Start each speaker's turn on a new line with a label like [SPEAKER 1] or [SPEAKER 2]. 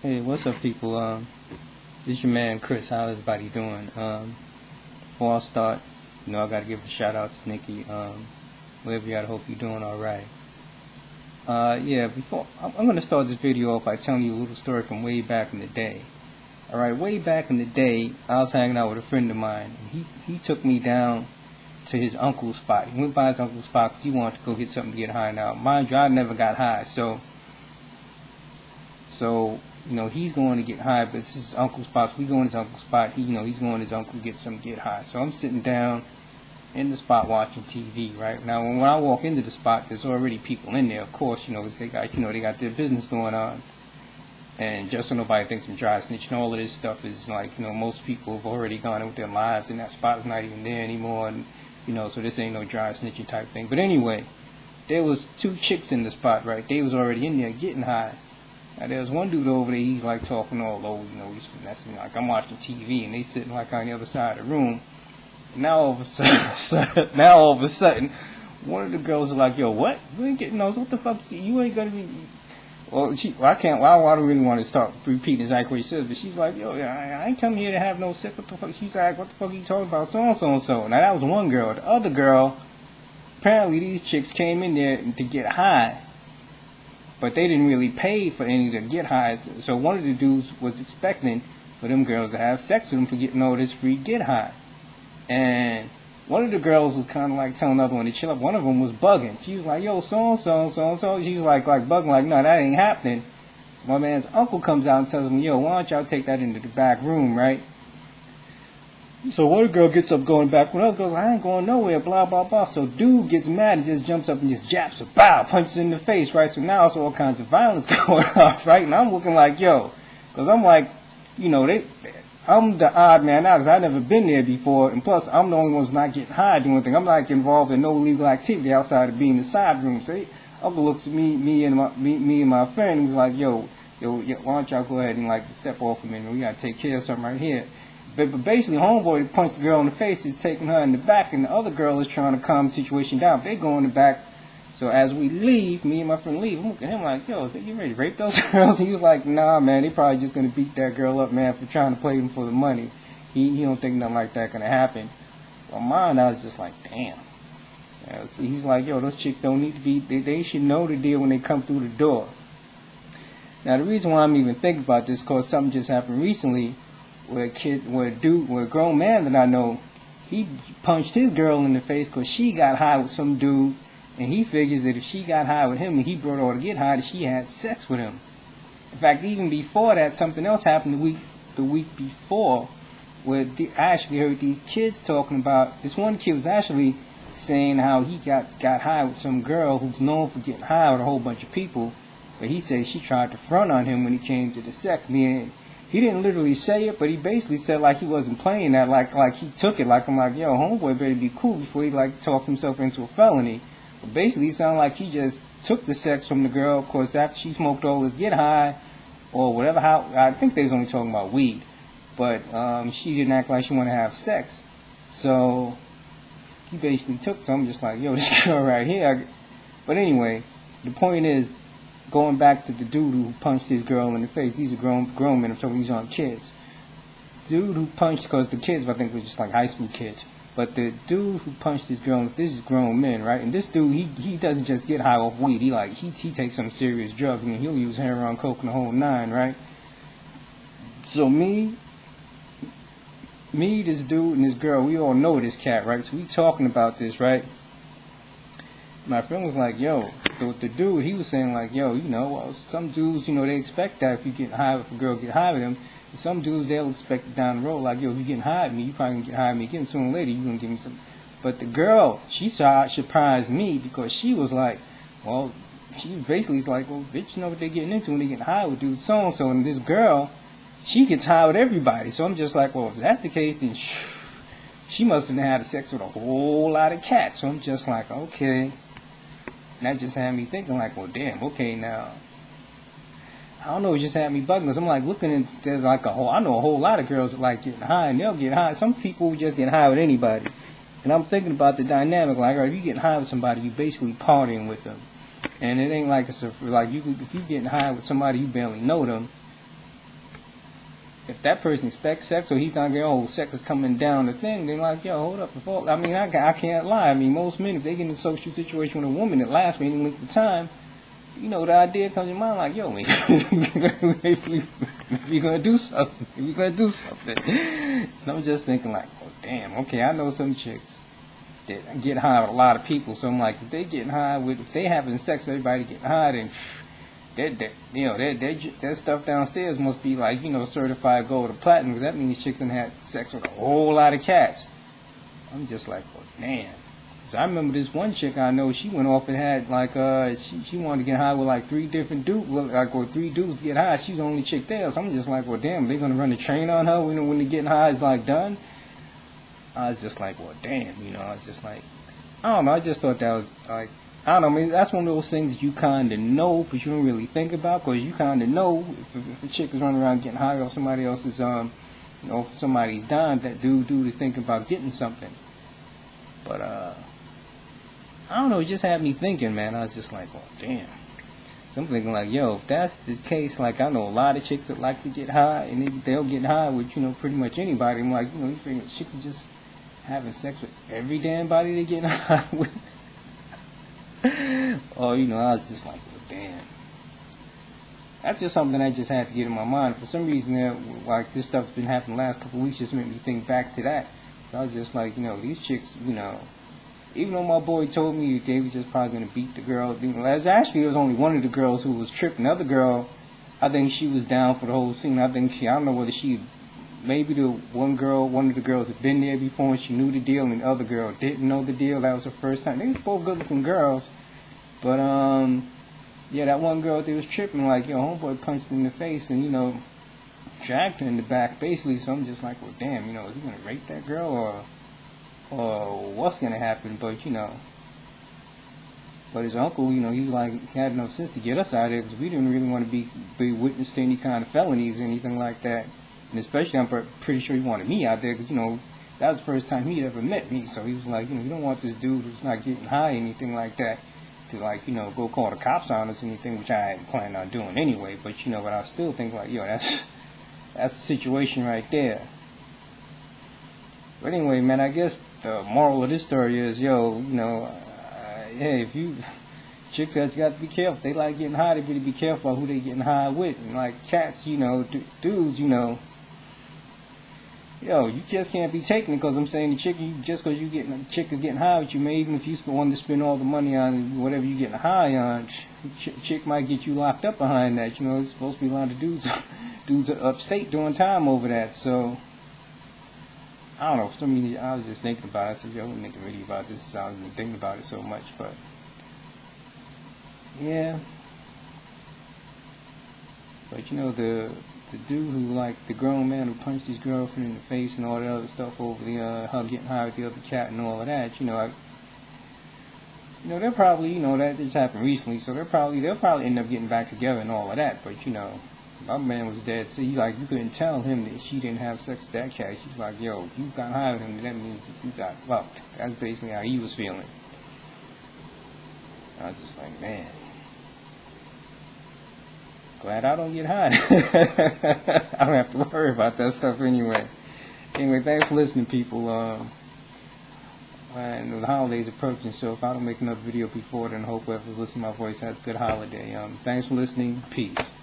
[SPEAKER 1] Hey, what's up, people? This your man Chris. How's everybody doing? Before I start, I gotta give a shout out to Nikki. Wherever you at, I hope you're doing all right. Yeah. Before I'm gonna start this video off by telling you a little story from way back in the day. All right, way back in the day, I was hanging out with a friend of mine. And he took me down to his uncle's spot. He went by his uncle's spot because he wanted to go get something to get high. Now, mind you, I never got high, so he's going to get high, but this is his uncle's spot. So we go in his uncle's spot. He's going to his uncle to get something to get high. So I'm sitting down in the spot watching TV. Right now, when I walk into the spot, there's already people in there. Of course, they got their business going on, and just so nobody thinks I'm dry snitching, all of this stuff is like, most people have already gone in with their lives, and that spot is not even there anymore, and so this ain't no dry snitching type thing. But anyway, there was two chicks in the spot. Right, they was already in there getting high. Now, there's one dude over there, he's like talking all low, he's finessing, like I'm watching TV, and they sitting like on the other side of the room. Now all of a sudden, one of the girls is like, yo, what? You ain't getting those, what the fuck, you ain't gonna be, I don't really want to start repeating exactly what he says, but she's like, yo, I ain't come here to have no sex, what the fuck, she's like, what the fuck are you talking about, so. Now that was one girl. The other girl, apparently these chicks came in there to get high, but they didn't really pay for any to get high. So one of the dudes was expecting for them girls to have sex with him for getting all this free get high. And one of the girls was kind of like telling the other one to chill up. One of them was bugging. She was like, yo, so. She was like bugging, like, no, that ain't happening. So my man's uncle comes out and tells him, yo, why don't y'all take that into the back room, right? So one girl gets up going back. One other goes, I ain't going nowhere, blah, blah, blah. So dude gets mad and just jumps up and just japs her, bow, punches in the face, right? So now it's all kinds of violence going on, right? And I'm looking like, yo, because I'm like, I'm the odd man out because I've never been there before. And plus, I'm the only one who's not getting high doing anything. I'm not involved in no illegal activity outside of being in the side room. So Uncle looks at me and my friend and was like, yo, why don't y'all go ahead and like step off a minute? We got to take care of something right here. But basically, homeboy punched the girl in the face, is taking her in the back, and the other girl is trying to calm the situation down. They go in the back. So as we leave, me and my friend leave, I'm looking at him like, yo, is they getting ready to rape those girls? He was like, nah, man, they probably just going to beat that girl up, man, for trying to play them for the money. He don't think nothing like that going to happen. Well, mine, I was just like, damn. So he's like, yo, those chicks don't need to be, they should know the deal when they come through the door. Now, the reason why I'm even thinking about this is because something just happened recently where a grown man that I know, he punched his girl in the face because she got high with some dude, and he figures that if she got high with him and he brought her to get high, that she had sex with him. In fact, even before that, something else happened the week before, where I actually heard these kids talking about, this one kid was actually saying how he got high with some girl who's known for getting high with a whole bunch of people, but he said she tried to front on him when he came to the sex. And he didn't literally say it, but he basically said like he wasn't playing that, like he took it, like I'm like, yo, homeboy better be cool before he like talks himself into a felony. But basically, it sounded like he just took the sex from the girl, of course, after she smoked all his get high, or whatever, I think they was only talking about weed, but she didn't act like she wanted to have sex. So he basically took some, just like, yo, this girl right here. But anyway, the point is, going back to the dude who punched his girl in the face, these are grown men, I'm talking, these aren't kids. Dude who punched, because the kids, I think, were just like high school kids. But the dude who punched his girl, this is grown men, right? And this dude, he doesn't just get high off weed. He takes some serious drugs. I mean, he'll use heroin, coke, and the whole nine, right? So me, this dude, and this girl, we all know this cat, right? So we talking about this, right? My friend was like, yo, the dude, he was saying like, yo, some dudes, they expect that if you get high, if a girl get high with them. Some dudes, they'll expect it down the road, like, yo, if you getting high with me, you probably gonna get high with me again. Sooner or later, you gonna give me some. But the girl, she surprised me because she was like, well, she basically like, well, bitch, you know what they're getting into when they get high with dudes so-and-so. And this girl, she gets high with everybody. So I'm just like, well, if that's the case, then she must have had sex with a whole lot of cats. So I'm just like, okay. And that just had me thinking like, well, damn, okay, now. I don't know, it just had me bugging. Cause I'm like looking at, there's like I know a whole lot of girls that like getting high, and they'll get high. Some people just get high with anybody. And I'm thinking about the dynamic, like, all right, if you getting high with somebody, you basically partying with them. And it ain't like if you getting high with somebody, you barely know them. if that person expects sex, or he's not getting, oh, sex is coming down the thing, then like, yo, hold up. I mean, I can't lie. I mean, most men, if they get in a social situation with a woman that lasts for any length of time, you know, the idea comes in mind like, yo, man, we're going to do something. We're going to do something. And I'm just thinking like, oh, damn, okay, I know some chicks that get high with a lot of people. So I'm like, if they getting high with, if they having sex, everybody getting high, then that stuff downstairs must be like, you know, certified gold or platinum, because that means chicks done had sex with a whole lot of cats. I'm just like, well, damn. So I remember this one chick I know, she went off and had like, she wanted to get high with like 3 different dudes, like, or 3 dudes to get high. She's the only chick there. So I'm just like, well, damn, they're gonna run the train on her when the getting high is like done. I was just like, well, damn, you know. I was just like, I don't know. I just thought that was like, I don't know, I mean, that's one of those things that you kind of know, but you don't really think about, because you kind of know if a chick is running around getting high off somebody else's, you know, if somebody's dying, that dude is thinking about getting something. But, I don't know, it just had me thinking, man. I was just like, well, damn. So I'm thinking like, yo, if that's the case, like, I know a lot of chicks that like to get high, and they'll get high with, you know, pretty much anybody. I'm like, you know, you figure chicks are just having sex with every damn body they get high with. Oh, you know, I was just like, well, damn. That's just something I just had to get in my mind. For some reason, like, this stuff's been happening the last couple of weeks, just made me think back to that. So I was just like, you know, these chicks, you know, even though my boy told me they was just probably going to beat the girl, you know, actually, it was only one of the girls who was tripping. The other girl, I think she was down for the whole scene. I don't know whether maybe one of the girls had been there before and she knew the deal, and the other girl didn't know the deal. That was her first time. They was both good-looking girls, but yeah, that one girl that was tripping, like, yo, homeboy punched her in the face and, you know, dragged her in the back, basically. So I'm just like, well, damn, you know, is he gonna rape that girl or what's gonna happen? But, you know, but his uncle, you know, he had enough sense to get us out of there, because we didn't really want to be witness to any kind of felonies or anything like that. And especially, I'm pretty sure he wanted me out there, because, you know, that was the first time he'd ever met me. So he was like, you know, you don't want this dude who's not getting high or anything like that to, like, you know, go call the cops on us or anything, which I hadn't planned on doing anyway. But, you know, but I still think, like, yo, that's the situation right there. But anyway, man, I guess the moral of this story is, yo, you know, hey, chicks has got to be careful. They like getting high, they better be careful who they getting high with. And like cats, you know, dudes, you know, yo, you just can't be taking it, because I'm saying the chick, just because chick is getting high with you, maybe even if you want to spend all the money on whatever you're getting high on, chick might get you locked up behind that. You know, there's supposed to be a lot of dudes are upstate doing time over that. So I don't know. For some reason, I was just thinking about it. I said, yo, I'm gonna make a video about this. I haven't been thinking about it so much, but yeah. But you know, the dude who, like, the grown man who punched his girlfriend in the face and all that other stuff over her getting high with the other cat and all of that, you know, they're probably, you know, that just happened recently, so they'll probably end up getting back together and all of that. But you know, my man was dead, so you couldn't tell him that she didn't have sex with that cat. She's like, yo, if you got high with him, that means that you got fucked. That's basically how he was feeling. I was just like, man, glad I don't get high. I don't have to worry about that stuff anyway. Anyway, thanks for listening, people. And the holidays approaching, so if I don't make another video before then, hope whoever's listening to my voice has a good holiday. Thanks for listening. Peace.